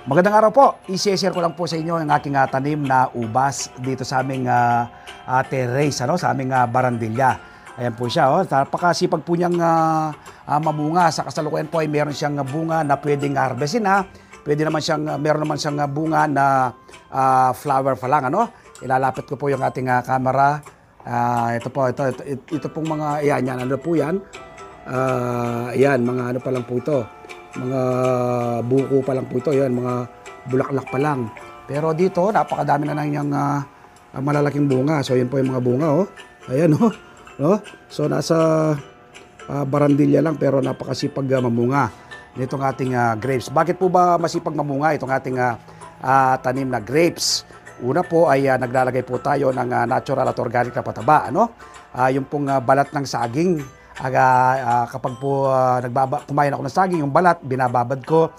Magandang araw po. I-share ko lang po sa inyo ang aking tanim na ubas dito sa aming terrace, sa aming barandilla. Ayan po siya. Napakasipag po niyang mamunga. Sa kasalukuyan po ay meron siyang bunga na pwedeng harvestin. Pwede naman siyang, meron naman siyang bunga na flower pa lang. Ilalapit ko po yung ating camera. Ito pong mga, yan, ano po yan. Yan, mga ano pa lang po ito. Mga buko pa lang po ito. Yan, mga bulaklak pa lang. Pero dito, napakadami na nang yung malalaking bunga. So, yan po yung mga bunga, Ayan, no? So, nasa barandilla lang pero napakasipag mamunga nitong ating grapes. Bakit po ba masipag mamunga itong ating tanim na grapes? Una po ay naglalagay po tayo ng natural at organic na pataba. Yung pong balat ng saging. Kapag po kumain ako ng saging, yung balat, binababad ko.